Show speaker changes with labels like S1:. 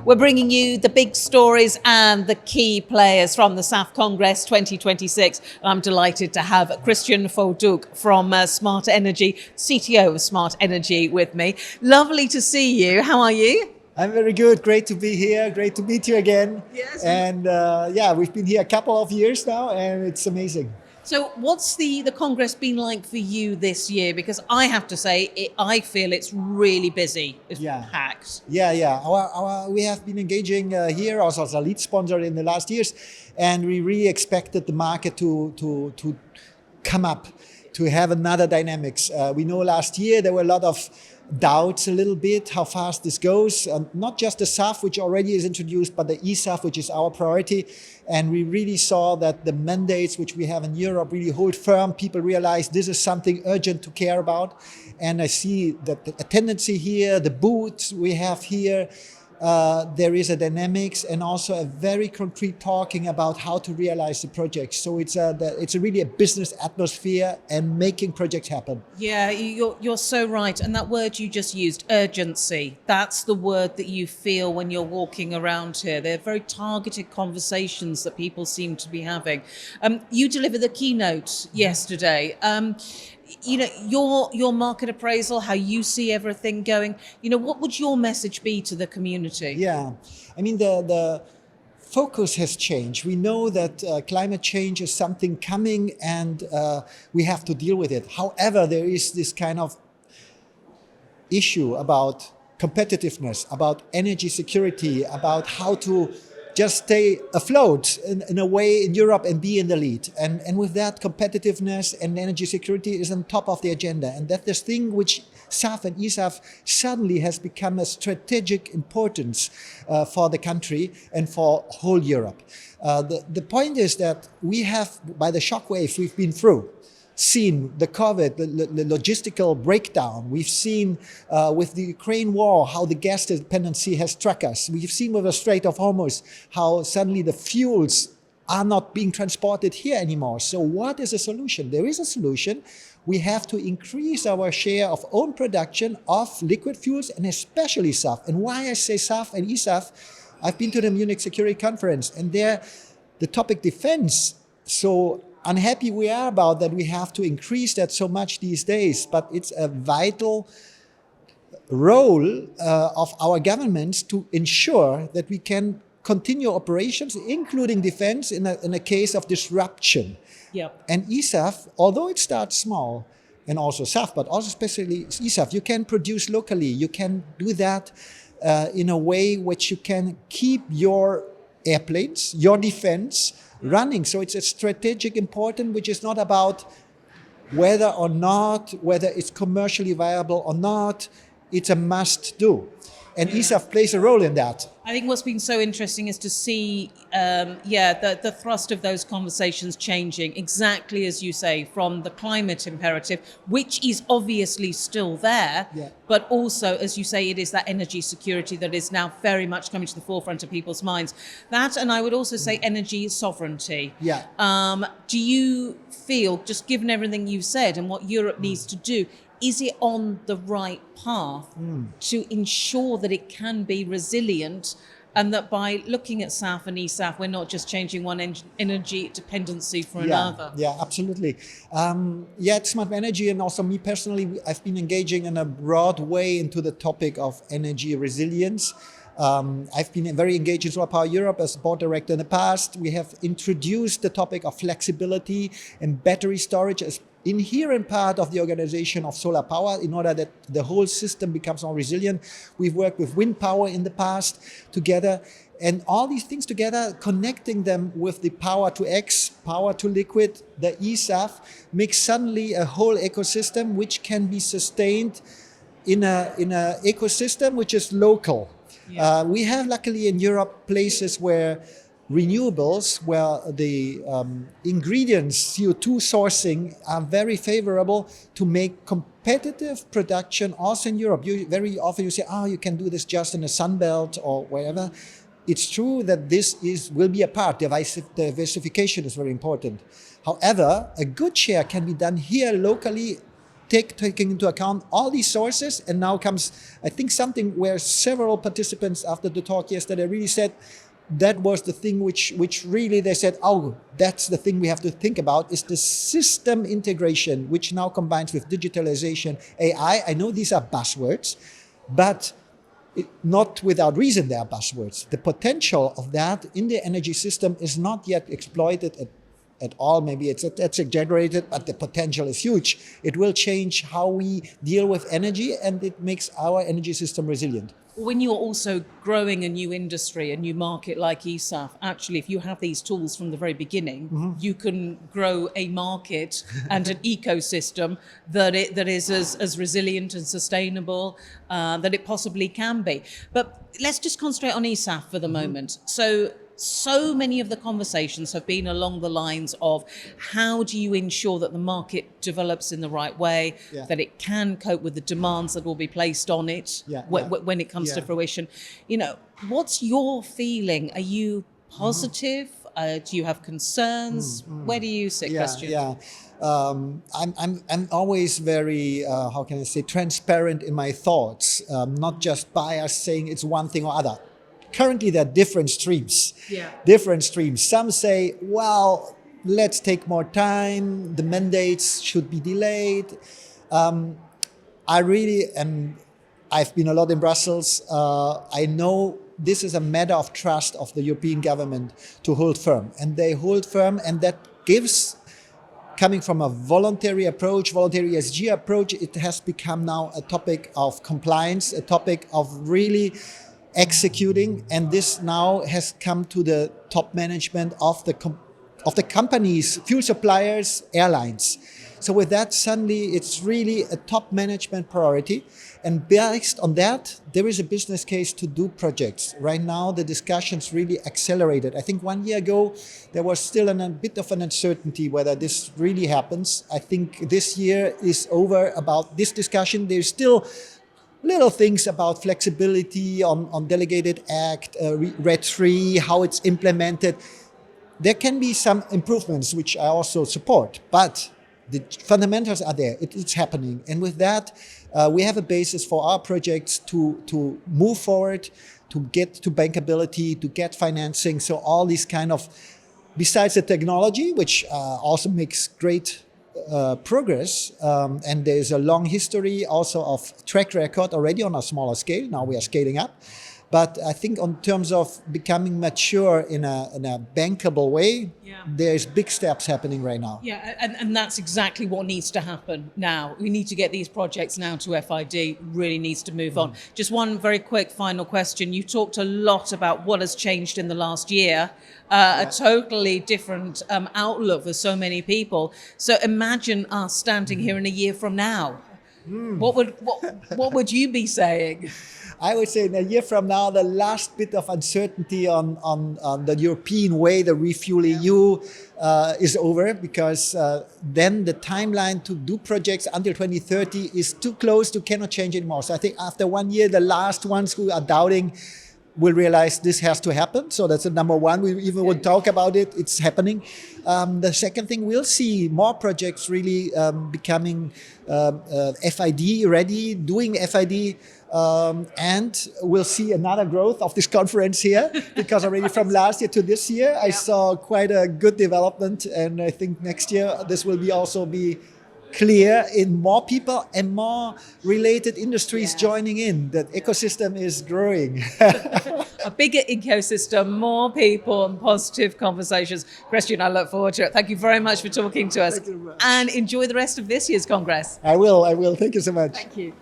S1: We're bringing you the big stories and the key players from the SAF Congress 2026. I'm delighted to have Christian Volduc from Smartenergy, CTO of Smartenergy, with me. Lovely to see you. How are you?
S2: I'm very good. Great to be here. Great to meet you again.
S1: Yes.
S2: And yeah, we've been here a couple of years now, and it's amazing.
S1: So what's the Congress been like for you this year? Because I have to say, I feel it's really busy. It's packed.
S2: Yeah. We have been engaging here also as a lead sponsor in the last years, and we really expected the market to come up, to have another dynamics. We know last year there were a lot of doubts a little bit how fast this goes. Not just the SAF, which already is introduced, but the eSAF, which is our priority. And we really saw that the mandates which we have in Europe really hold firm. People realize this is something urgent to care about. And I see that a tendency here, the booths we have here, there is a dynamics and also a very concrete talking about how to realize the projects. So it's really a business atmosphere and making projects happen.
S1: Yeah, you're so right. And that word you just used, urgency, that's the word that you feel when you're walking around here. They're very targeted conversations that people seem to be having. You delivered the keynote yesterday. You know, your market appraisal, how you see everything going, you know, what would your message be to the community?
S2: Yeah, I mean, the focus has changed. We know that climate change is something coming and we have to deal with it. However, there is this kind of issue about competitiveness, about energy security, about how to just stay afloat in a way in Europe and be in the lead. And with that, competitiveness and energy security is on top of the agenda. And that's this thing which SAF and eSAF suddenly has become a strategic importance for the country and for whole Europe. The point is that we have, by the shockwave we've been through, seen the COVID, the logistical breakdown. We've seen with the Ukraine war how the gas dependency has struck us. We've seen with the Strait of Hormuz how suddenly the fuels are not being transported here anymore. So what is a solution? There is a solution. We have to increase our share of own production of liquid fuels and especially SAF. And why I say SAF and eSAF, I've been to the Munich Security Conference and there the topic defense. So unhappy we are about that we have to increase that so much these days, but it's a vital role of our governments to ensure that we can continue operations, including defense, in a case of disruption.
S1: Yep.
S2: And eSAF, although it starts small, and also SAF, but also especially eSAF, you can produce locally. You can do that in a way which you can keep your airplanes, your defense, running. So it's a strategic important, which is not about whether or not, whether it's commercially viable or not. It's a must do. And eSAF plays a role in that.
S1: I think what's been so interesting is to see, the thrust of those conversations changing, exactly as you say, from the climate imperative, which is obviously still there, but also, as you say, it is that energy security that is now very much coming to the forefront of people's minds. That, and I would also say energy sovereignty.
S2: Yeah.
S1: Do you feel, just given everything you've said and what Europe needs to do, is it on the right path to ensure that it can be resilient and that by looking at SAF and eSAF, we're not just changing one energy dependency for another?
S2: Yeah, absolutely. At Smartenergy and also me personally, I've been engaging in a broad way into the topic of energy resilience. I've been very engaged in Solar Power Europe as board director in the past. We have introduced the topic of flexibility and battery storage as inherent part of the organization of solar power in order that the whole system becomes more resilient. We've worked with wind power in the past together, and all these things together, connecting them with the power to X, power to liquid, the eSAF, makes suddenly a whole ecosystem which can be sustained in a ecosystem which is local.
S1: Yeah.
S2: We have luckily in Europe places where renewables, where the ingredients, CO2 sourcing are very favorable to make competitive production also in Europe. Very often you say, you can do this just in the Sunbelt or wherever. It's true that this will be a part. Diversification is very important. However, a good share can be done here locally taking into account all these sources. And now comes, I think, something where several participants after the talk yesterday really said, that was the thing which really they said, oh, that's the thing we have to think about, is the system integration, which now combines with digitalization, AI. I know these are buzzwords, but not without reason they are buzzwords. The potential of that in the energy system is not yet exploited at all. Maybe that's exaggerated, but the potential is huge. It will change how we deal with energy, and it makes our energy system resilient.
S1: When you're also growing a new industry, a new market like SAF, actually, if you have these tools from the very beginning, you can grow a market and an ecosystem that is as resilient and sustainable that it possibly can be. But let's just concentrate on SAF for the moment. So many of the conversations have been along the lines of how do you ensure that the market develops in the right way, that it can cope with the demands that will be placed on it when it comes to fruition. You know, what's your feeling? Are you positive? Do you have concerns? Where do you sit, Christian?
S2: I'm always very, how can I say, transparent in my thoughts, not just biased saying it's one thing or other. Currently, there are different streams. Some say, well, let's take more time. The mandates should be delayed. I really am. I've been a lot in Brussels. I know this is a matter of trust of the European government to hold firm. And they hold firm, and that gives, coming from a voluntary approach, voluntary ESG approach, it has become now a topic of compliance, a topic of really executing, and this now has come to the top management of the companies, fuel suppliers, airlines. So with that, suddenly it's really a top management priority, and based on that, there is a business case to do projects. Right now, the discussions really accelerated. I think 1 year ago, there was still a bit of an uncertainty whether this really happens. I think this year is over about this discussion. There's still little things about flexibility on delegated act, RED 3, how it's implemented. There can be some improvements, which I also support, but the fundamentals are there. It's happening. And with that, we have a basis for our projects to move forward, to get to bankability, to get financing. So all these kind of, besides the technology, which also makes great progress, and there's a long history also of track record already on a smaller scale. Now we are scaling up. But I think in terms of becoming mature in a bankable way, there's big steps happening right now.
S1: Yeah, and that's exactly what needs to happen now. We need to get these projects now to FID, really needs to move on. Just one very quick final question. You talked a lot about what has changed in the last year, a totally different outlook for so many people. So imagine us standing here in a year from now. What would you be saying?
S2: I would say in a year from now, the last bit of uncertainty on the European way, the Refuel EU, is over, because then the timeline to do projects until 2030 is too close to cannot change anymore. So I think after 1 year, the last ones who are doubting will realize this has to happen. So that's the number one. We even won't talk about it. It's happening. The second thing, we'll see more projects really becoming FID ready, doing FID. And we'll see another growth of this conference here, because already from last year to this year, I saw quite a good development. And I think next year, this will also be clear in more people and more related industries joining in. That ecosystem is growing.
S1: A bigger ecosystem, more people and positive conversations. Christian, I look forward to it. Thank you very much for talking to us.
S2: Thank you very much.
S1: And enjoy the rest of this year's Congress.
S2: I will. Thank you so much.
S1: Thank you.